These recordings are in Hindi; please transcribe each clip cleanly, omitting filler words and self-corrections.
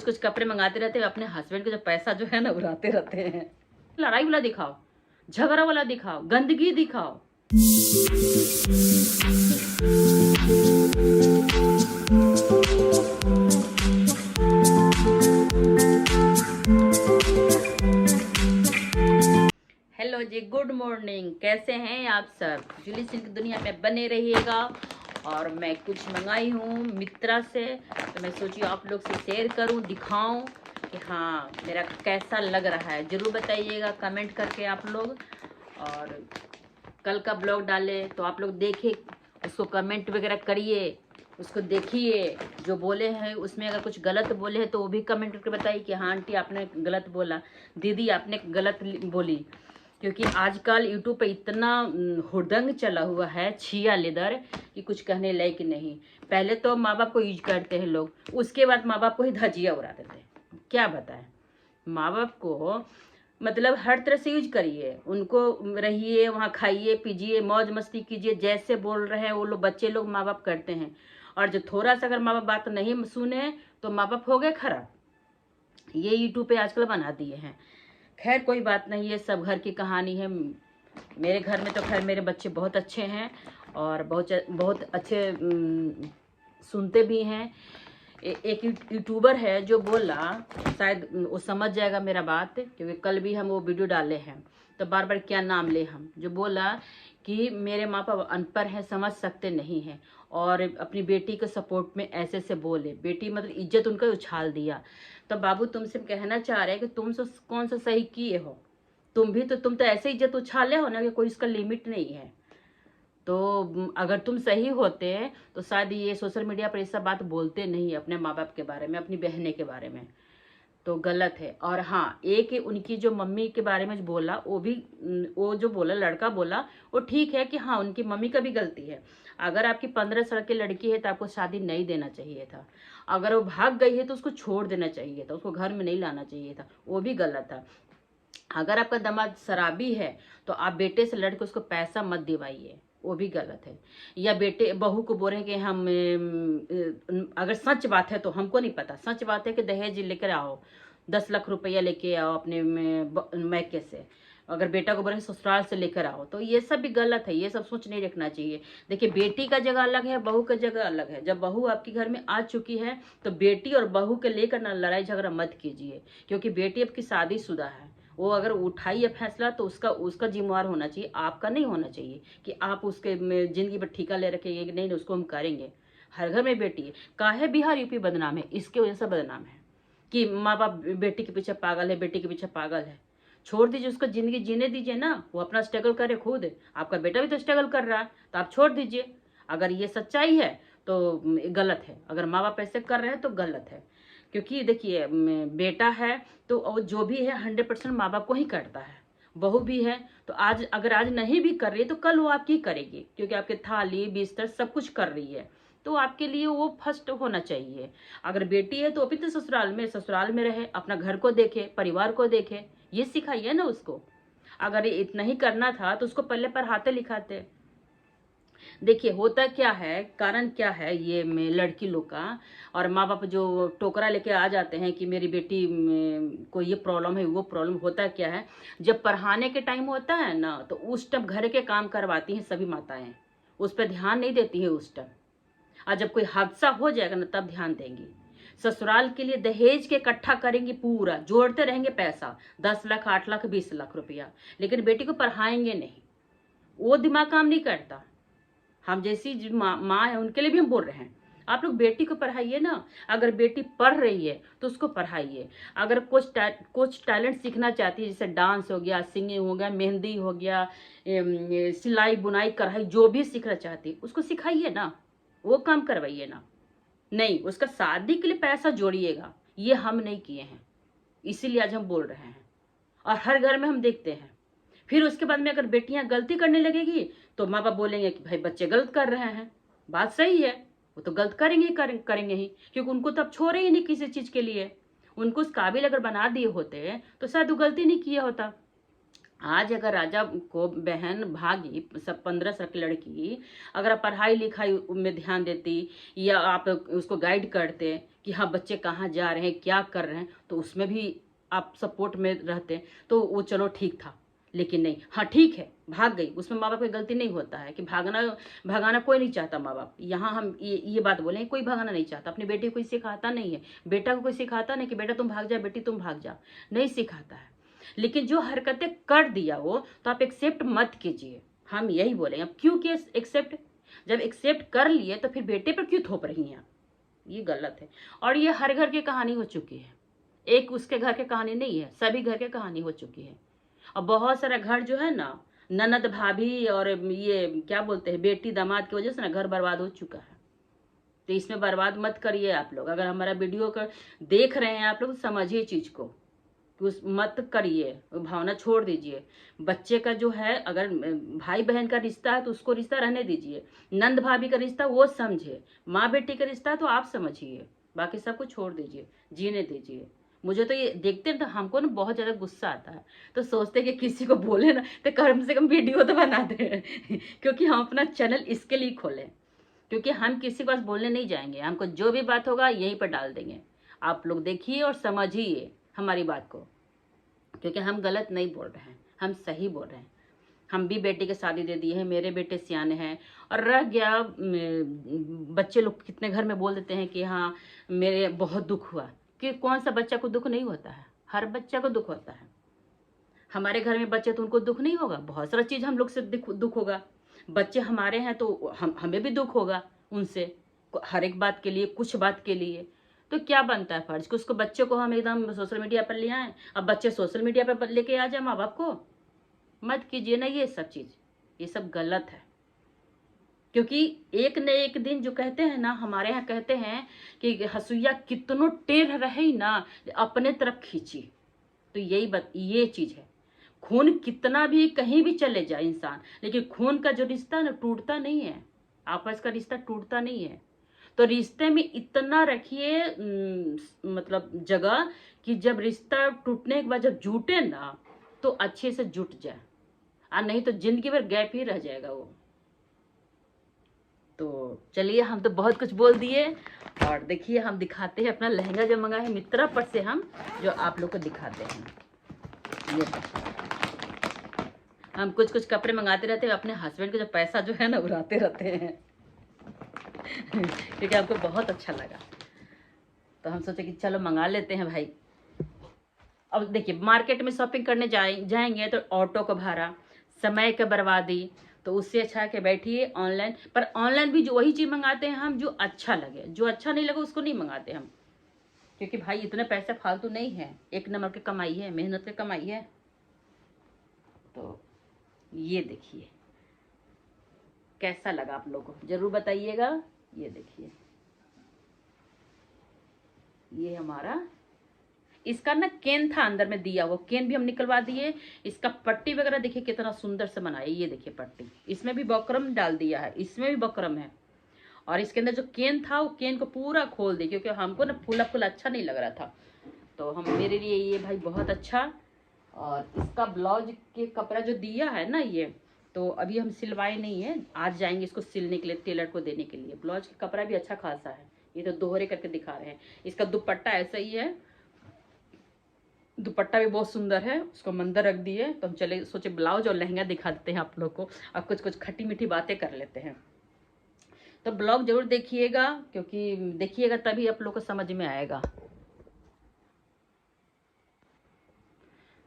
कुछ कपड़े मंगाते रहते हैं, अपने हस्बैंड का जो पैसा जो है ना उड़ाते रहते हैं। लड़ाई वाला दिखाओ, झगड़ा वाला दिखाओ, गंदगी दिखाओ। हेलो जी, गुड मॉर्निंग। कैसे हैं आप सब? जूली सिंह की दुनिया में बने रहिएगा। और मैं कुछ मंगाई हूँ मित्रा से, तो मैं सोची आप लोग से शेयर करूँ, दिखाऊं कि हाँ मेरा कैसा लग रहा है। ज़रूर बताइएगा कमेंट करके आप लोग। और कल का ब्लॉग डाले तो आप लोग देखे, उसको कमेंट वगैरह करिए, उसको देखिए। जो बोले हैं उसमें अगर कुछ गलत बोले हैं तो वो भी कमेंट करके बताइए कि हाँ आंटी आपने गलत बोला, दीदी आपने गलत बोली। क्योंकि आजकल यूट्यूब पे इतना हुड़दंग चला हुआ है, छिया लेदर, कि कुछ कहने लायक नहीं। पहले तो माँ बाप को यूज करते हैं लोग, उसके बाद माँ बाप को ही धजिया उड़ा देते हैं। क्या बताएं, माँ बाप को मतलब हर तरह से यूज करिए, उनको रहिए वहाँ, खाइए पीजिए, मौज मस्ती कीजिए, जैसे बोल रहे हैं वो लोग बच्चे लोग माँ बाप करते हैं। और जो थोड़ा सा अगर माँ बाप बात नहीं सुने तो माँ बाप हो गए खराब। ये यूट्यूब पे आजकल बना दिए हैं। खैर कोई बात नहीं, ये सब घर की कहानी है। मेरे घर में तो खैर मेरे बच्चे बहुत अच्छे हैं और बहुत बहुत अच्छे सुनते भी हैं। एक यूट्यूबर है जो बोला, शायद वो समझ जाएगा मेरा बात, क्योंकि कल भी हम वो वीडियो डाले हैं तो बार बार क्या नाम ले हम। जो बोला कि मेरे माँ बाप अनपढ़ हैं, समझ सकते नहीं हैं, और अपनी बेटी के सपोर्ट में ऐसे से बोले, बेटी मतलब इज्जत उनका उछाल दिया। तो बाबू तुमसे कहना चाह रहे हैं कि तुम कौन सा सही किए हो? तुम तो ऐसे इज्जत उछाले हो ना कि कोई इसका लिमिट नहीं है। तो अगर तुम सही होते तो शायद ये सोशल मीडिया पर ये सब बात बोलते नहीं अपने माँ बाप के बारे में, अपनी बहने के बारे में। तो गलत है। और हाँ, एक उनकी जो मम्मी के बारे में बोला, वो भी, वो जो बोला लड़का बोला वो ठीक है कि हाँ उनकी मम्मी का भी गलती है। अगर आपकी 15 साल की लड़की है तो आपको शादी नहीं देना चाहिए था। अगर वो भाग गई है तो उसको छोड़ देना चाहिए था, उसको घर में नहीं लाना चाहिए था, वो भी गलत था। अगर आपका दामाद शराबी है तो आप बेटे से लड़के उसको पैसा मत दिवाइए, वो भी गलत है। या बेटे बहू को बोले कि हम अगर सच बात है तो, हमको नहीं पता, सच बात है कि दहेज लेकर आओ, 10 लाख रुपया लेके आओ अपने मैके से, अगर बेटा को बोले ससुराल से लेकर आओ, तो ये सब भी गलत है। ये सब सोच नहीं रखना चाहिए। देखिए बेटी का जगह अलग है, बहू का जगह अलग है। जब बहू आपके घर में आ चुकी है तो बेटी और बहू के लेकर ना लड़ाई झगड़ा मत कीजिए, क्योंकि बेटी आपकी शादीशुदा है। वो अगर उठाई है फैसला तो उसका उसका जिम्मेवार होना चाहिए, आपका नहीं होना चाहिए कि आप उसके जिंदगी पर ठीका ले रखेंगे कि नहीं उसको हम करेंगे। हर घर में बेटी है। काहे बिहार यूपी बदनाम है? इसके वजह से बदनाम है कि माँ बाप बेटी के पीछे पागल है, बेटी के पीछे पागल है। छोड़ दीजिए, उसको जिंदगी जीने दीजिए ना, वो अपना स्ट्रगल करे खुद। आपका बेटा भी तो स्ट्रगल कर रहा है, तो आप छोड़ दीजिए। अगर ये सच्चाई है तो गलत है, अगर माँ बाप ऐसे कर रहे हैं तो गलत है। क्योंकि देखिए बेटा है तो जो भी है 100% माँ बाप को ही करता है। बहू भी है तो आज अगर आज नहीं भी कर रही है तो कल वो आपकी करेगी, क्योंकि आपके थाली बिस्तर सब कुछ कर रही है, तो आपके लिए वो फर्स्ट होना चाहिए। अगर बेटी है तो अभी तो ससुराल में रहे, अपना घर को देखे, परिवार को देखे, ये सिखाइए ना उसको। अगर इतना ही करना था तो उसको पहले पढ़ाते लिखाते। देखिए होता क्या है, कारण क्या है ये में लड़की लोग का, और माँ बाप जो टोकरा लेके आ जाते हैं कि मेरी बेटी को ये प्रॉब्लम है, वो प्रॉब्लम। होता क्या है, जब पढ़ाने के टाइम होता है ना तो उस टाइम घर के काम करवाती हैं सभी माताएं, उस पर ध्यान नहीं देती है उस टाइम। और जब कोई हादसा हो जाएगा ना तब ध्यान देंगी। ससुराल के लिए दहेज के इकट्ठा करेंगे, पूरा जोड़ते रहेंगे पैसा, 10 लाख 8 लाख 20 लाख रुपया, लेकिन बेटी को पढ़ाएंगे नहीं। वो दिमाग काम नहीं करता। हम जैसी माँ है उनके लिए भी हम बोल रहे हैं, आप लोग बेटी को पढ़ाइए ना। अगर बेटी पढ़ रही है तो उसको पढ़ाइए। अगर कुछ टैलेंट सीखना चाहती है, जैसे डांस हो गया, सिंगिंग हो गया, मेहंदी हो गया, सिलाई बुनाई कढ़ाई, जो भी सीखना चाहती है उसको सिखाइए ना, वो काम करवाइए ना। नहीं, उसका शादी के लिए पैसा जोड़िएगा, ये हम नहीं किए हैं, इसीलिए आज हम बोल रहे हैं। और हर घर में हम देखते हैं। फिर उसके बाद में अगर बेटियां गलती करने लगेगी तो माँ बाप बोलेंगे कि भाई बच्चे गलत कर रहे हैं। बात सही है, वो तो गलत करेंगे ही, क्योंकि उनको तो अब छोड़े ही नहीं किसी चीज के लिए। उनको उस काबिल अगर बना दिए होते तो शायद वो गलती नहीं किया होता। आज अगर राजा को बहन भागी, सब 15 साल की लड़की, अगर आप पढ़ाई लिखाई में ध्यान देती या आप उसको गाइड करते कि हाँ बच्चे कहाँ जा रहे हैं, क्या कर रहे हैं, तो उसमें भी आप सपोर्ट में रहते हैं तो वो चलो ठीक था। लेकिन नहीं, हाँ ठीक है भाग गई, उसमें माँ बाप की गलती नहीं होता है कि भगाना कोई नहीं चाहता माँ बाप। यहाँ हम ये बात बोले, कोई भगाना नहीं चाहता, अपनी बेटी को कोई सिखाता नहीं है, बेटा को कोई सिखाता नहीं कि बेटा तुम भाग जा, बेटी तुम भाग जा, नहीं सिखाता है। लेकिन जो हरकतें कर दिया वो, तो आप एक्सेप्ट मत कीजिए, हम यही बोले। अब क्यों किए एक्सेप्ट? जब एक्सेप्ट कर लिए तो फिर बेटे पर क्यों थोप रही हैं? ये गलत है। और ये हर घर की कहानी हो चुकी है, एक उसके घर की कहानी नहीं है, सभी घर की कहानी हो चुकी है। और बहुत सारा घर जो है ना, ननद भाभी और ये क्या बोलते हैं बेटी दामाद की वजह से ना घर बर्बाद हो चुका है। तो इसमें बर्बाद मत करिए आप लोग। अगर हमारा वीडियो का देख रहे हैं आप लोग, समझिए चीज को, उस मत करिए, भावना छोड़ दीजिए। बच्चे का जो है, अगर भाई बहन का रिश्ता है तो उसको रिश्ता रहने दीजिए, नंद भाभी का रिश्ता वो समझे, माँ बेटी का रिश्ता है तो आप समझिए, बाकी सब कुछ छोड़ दीजिए, जीने दीजिए। मुझे तो ये देखते हैं तो हमको ना बहुत ज्यादा गुस्सा आता है, तो सोचते कि किसी को बोले ना तो कम से कम वीडियो तो बना दे क्योंकि हम अपना चैनल इसके लिए खोले, क्योंकि हम किसी के पास बोलने नहीं जाएंगे, हमको जो भी बात होगा यहीं पर डाल देंगे। आप लोग देखिए और समझिए हमारी बात को, क्योंकि हम गलत नहीं बोल रहे हैं, हम सही बोल रहे हैं। हम भी बेटी की शादी दे दी है, मेरे बेटे सियाने हैं। और रह गया बच्चे लोग कितने घर में बोल देते हैं कि हाँ मेरे बहुत दुख हुआ, कि कौन सा बच्चा को दुख नहीं होता है? हर बच्चा को दुख होता है। हमारे घर में बच्चे तो उनको दुख नहीं होगा, बहुत सारा चीज हम लोग से दुख होगा। बच्चे हमारे हैं तो हमें भी दुख होगा उनसे, हर एक बात के लिए, कुछ बात के लिए। तो क्या बनता है फर्ज कि उसको बच्चे को हम एकदम सोशल मीडिया पर ले आए, अब बच्चे सोशल मीडिया पर लेके आ जाए माँ बाप को? मत कीजिए ना ये सब चीज, ये सब गलत है। क्योंकि एक न एक दिन जो कहते हैं ना, हमारे यहाँ कहते हैं कि हसुइया कितनो टेढ़ रहे ना अपने तरफ खींची। तो ये चीज है, खून कितना भी कहीं भी चले जाए इंसान, लेकिन खून का जो रिश्ता ना टूटता नहीं है, आपस का रिश्ता टूटता नहीं है। तो रिश्ते में इतना रखिए मतलब जगह कि जब रिश्ता टूटने के बाद जब जुटे ना तो अच्छे से जुट जाए, और नहीं तो जिंदगी भर गैप ही रह जाएगा वो। तो चलिए, हम तो बहुत कुछ बोल दिए, और देखिए हम दिखाते हैं अपना लहंगा जो मंगा है मित्रा पर से, हम जो आप लोग को दिखाते हैं। ये हम कुछ कुछ कपड़े मंगाते रहते हैं, अपने हस्बैंड का जो पैसा जो है ना उड़ाते रहते हैं क्योंकि हमको बहुत अच्छा लगा, तो हम सोचे कि चलो मंगा लेते हैं भाई। अब देखिए, मार्केट में शॉपिंग करने जाएंगे तो ऑटो का भाड़ा, समय का बर्बादी, तो उससे अच्छा है कि बैठिए ऑनलाइन। पर ऑनलाइन भी जो वही चीज मंगाते हैं हम जो अच्छा लगे, जो अच्छा नहीं लगे उसको नहीं मंगाते हम, क्योंकि भाई इतने पैसे फालतू नहीं है, एक नंबर की कमाई है, मेहनत की कमाई है। तो ये देखिए कैसा लगा आप लोगों को जरूर बताइएगा। ये देखिए, ये हमारा इसका ना केन था अंदर में दिया, वो केन भी हम निकलवा दिए। इसका पट्टी वगैरह देखिए कितना सुंदर से बनाया, ये देखिए पट्टी, इसमें भी बकरम डाल दिया है, इसमें भी बकरम है। और इसके अंदर जो केन था वो केन को पूरा खोल दिया, क्योंकि हमको ना फूला फूला अच्छा नहीं लग रहा था, तो हम मेरे लिए ये भाई बहुत अच्छा। और इसका ब्लाउज के कपड़ा जो दिया है ना, ये तो अभी हम सिलवाए नहीं है, आज जाएंगे इसको सिलने के लिए, टेलर को देने के लिए। ब्लाउज का कपड़ा भी अच्छा खासा है, ये तो दोहरे करके दिखा रहे हैं। इसका दुपट्टा ऐसा ही है, दुपट्टा भी बहुत सुंदर है, उसको मंदिर रख दिए। तो हम चले सोचे ब्लाउज और लहंगा दिखा देते हैं आप लोग को, और कुछ कुछ खट्टी मीठी बातें कर लेते हैं। तो ब्लॉग जरूर देखिएगा, क्योंकि देखिएगा तभी आप लोग को समझ में आएगा,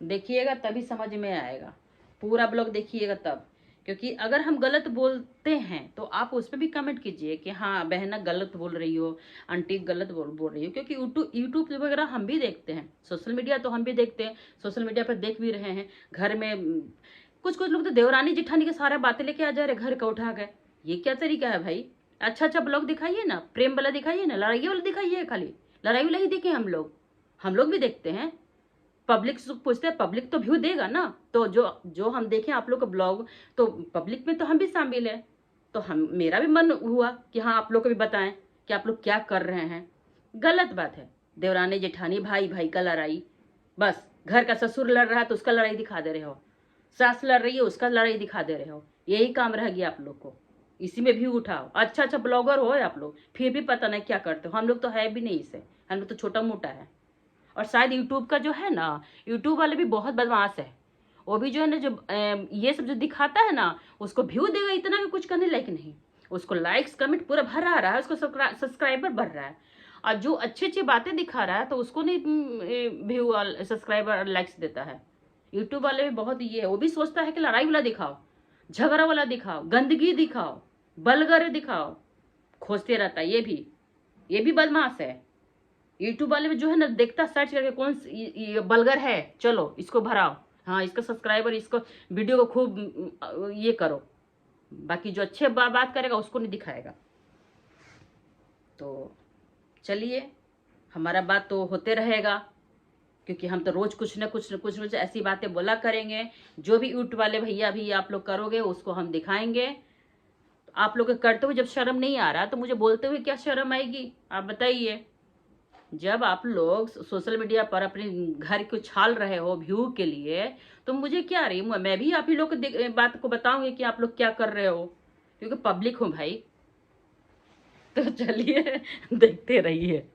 देखिएगा तभी समझ में आएगा, पूरा ब्लॉग देखिएगा तब। क्योंकि अगर हम गलत बोलते हैं तो आप उस पर भी कमेंट कीजिए कि हाँ बहना गलत बोल रही हो, आंटी गलत बोल रही हो। क्योंकि यूट्यूब वगैरह हम भी देखते हैं, सोशल मीडिया तो हम भी देखते हैं, सोशल मीडिया पर देख भी रहे हैं। घर में कुछ कुछ लोग तो देवरानी जिठानी के सारे बातें लेके आ जा रहे घर का उठा गए, ये क्या तरीका है भाई? अच्छा अच्छा ब्लॉग दिखाइए ना, प्रेम वाला दिखाइए ना, लड़ाई वाला दिखाइए, खाली लड़ाई वाला ही देखें हम लोग भी देखते हैं। पब्लिक पूछते हैं, पब्लिक तो व्यू देगा ना, तो जो जो हम देखें आप लोग का ब्लॉग, तो पब्लिक में तो हम भी शामिल है। तो हम मेरा भी मन हुआ कि हाँ आप लोग को भी बताएं कि आप लोग क्या कर रहे हैं। गलत बात है, देवरानी जेठानी भाई भाई का लड़ाई, बस घर का ससुर लड़ रहा है तो उसका लड़ाई दिखा दे रहे हो, सास लड़ रही है उसका लड़ाई दिखा दे रहे हो, यही काम रह गया आप लोग को। इसी में व्यू उठाओ, अच्छा अच्छा ब्लॉगर हो आप लोग, फिर भी पता नहीं क्या करते हो। हम लोग तो है भी नहीं इसे, हम लोग तो छोटा मोटा है। और शायद यूट्यूब का जो है ना, यूट्यूब वाले भी बहुत बदमाश है। वो भी जो है ना, जो ये सब जो दिखाता है ना, उसको व्यू देगा इतना कि कुछ करने लायक नहीं। उसको लाइक्स कमेंट पूरा भरा आ रहा है, उसको सब्सक्राइबर बढ़ रहा है। और जो अच्छी अच्छी बातें दिखा रहा है तो उसको नहीं व्यू सब्सक्राइबर लाइक्स देता है। यूट्यूब वाले भी बहुत ये है, वो भी सोचता है कि लड़ाई वाला दिखाओ, झगड़ा वाला दिखाओ, गंदगी दिखाओ, बलगरे दिखाओ, खोजते रहता है। ये भी बदमाश है। यूट्यूब वाले में जो है ना, देखता सर्च करके कौन ये बलगर है, चलो इसको भराओ, हाँ इसका सब्सक्राइबर, इसको वीडियो को खूब ये करो। बाकी जो अच्छे बात करेगा उसको नहीं दिखाएगा। तो चलिए, हमारा बात तो होते रहेगा, क्योंकि हम तो रोज कुछ न कुछ ऐसी बातें बोला करेंगे। जो भी यूट्यूब वाले भैया भी आप लोग करोगे उसको हम दिखाएंगे। आप लोग करते हुए जब शर्म नहीं आ रहा तो मुझे बोलते हुए क्या शर्म आएगी, आप बताइए। जब आप लोग सोशल मीडिया पर अपने घर को छाल रहे हो व्यू के लिए, तो मुझे क्या रही, मैं भी आप ही लोग बात को बताऊंगी कि आप लोग क्या कर रहे हो, क्योंकि पब्लिक हूं भाई। तो चलिए देखते रहिए।